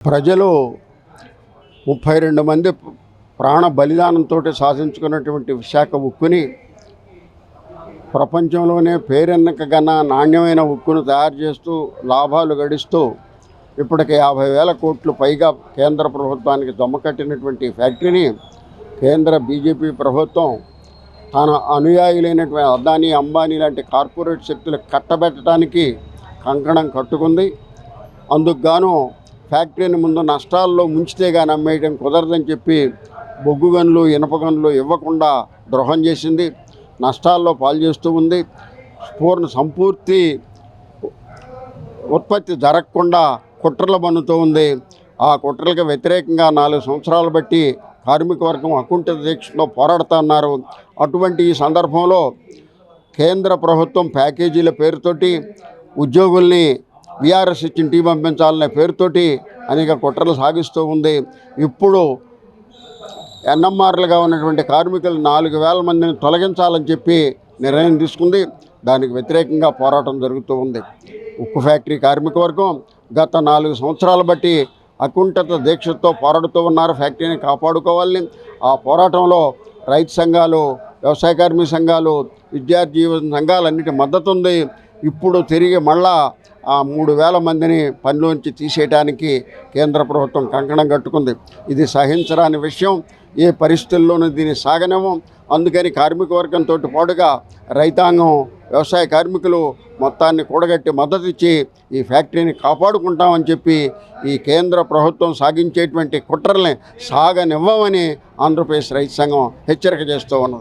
ప్రజలు 32 మంది ప్రాణ బలిదానంతో సాధించుకున్నటువంటి విశాఖ ఉక్కుని ప్రపంచంలోనే పేరెన్నకగన్న నాణ్యమైన ఉక్కును తయారు చేస్తూ లాభాలు గడిస్తూ ఇప్పటికి 50,000 కోట్లు పైగా కేంద్ర ప్రభుత్వానికి దొమ్మకట్టినటువంటి ఫ్యాక్టరీని కేంద్ర బీజేపీ ప్రభుత్వం తన అనుయాయులైనటువంటి అదానీ అంబానీ లాంటి కార్పొరేట్ శక్తులు కట్టబెట్టడానికి కంకణం కట్టుకుంది. అందుకు గాను ఫ్యాక్టరీని ముందు నష్టాల్లో ముంచితే కానీ అమ్మేయడం కుదరదని చెప్పి బొగ్గు గనులు ఇనప గనులు ఇవ్వకుండా ద్రోహం చేసింది. నష్టాల్లో పాల్చేస్తూ ఉంది. సంపూర్తి ఉత్పత్తి జరగకుండా కుట్రలు బన్నుతూ ఉంది. ఆ కుట్రలకు వ్యతిరేకంగా 4 సంవత్సరాలు బట్టి కార్మిక వర్గం అకుంఠిత దీక్షలో పోరాడుతున్నారు. అటువంటి ఈ సందర్భంలో కేంద్ర ప్రభుత్వం ప్యాకేజీల పేరుతోటి ఉద్యోగుల్ని వీఆర్ఎస్ ఇచ్చిన టీ పంపించాలనే పేరుతోటి అనేక కుట్రలు సాగిస్తూ ఉంది. ఇప్పుడు ఎన్ఎంఆర్లుగా ఉన్నటువంటి కార్మికులు 4,000 మందిని తొలగించాలని చెప్పి నిర్ణయం తీసుకుంది. దానికి వ్యతిరేకంగా పోరాటం జరుగుతూ ఉంది. ఉక్కు ఫ్యాక్టరీ కార్మిక వర్గం గత 4 సంవత్సరాలు బట్టి అకుంఠిత దీక్షతో పోరాడుతూ ఉన్నారు. ఫ్యాక్టరీని కాపాడుకోవాలని ఆ పోరాటంలో రైతు సంఘాలు, వ్యవసాయ కార్మిక సంఘాలు, విద్యార్థి సంఘాలన్నిటి మద్దతు ఉంది. ఇప్పుడు తిరిగి మళ్ళా ఆ 3,000 మందిని పనిలోంచి తీసేయడానికి కేంద్ర ప్రభుత్వం కంకణం కట్టుకుంది. ఇది సహించరాని విషయం. ఏ పరిస్థితుల్లోనూ దీన్ని సాగనివ్వం. అందుకని కార్మిక వర్గంతో పాటుగా రైతాంగం, వ్యవసాయ కార్మికులు మొత్తాన్ని కూడగట్టి మద్దతు ఇచ్చి ఈ ఫ్యాక్టరీని కాపాడుకుంటామని చెప్పి ఈ కేంద్ర ప్రభుత్వం సాగించేటువంటి కుట్రల్ని సాగనివ్వమని ఆంధ్రప్రదేశ్ రైతు సంఘం హెచ్చరిక చేస్తూ ఉన్నది.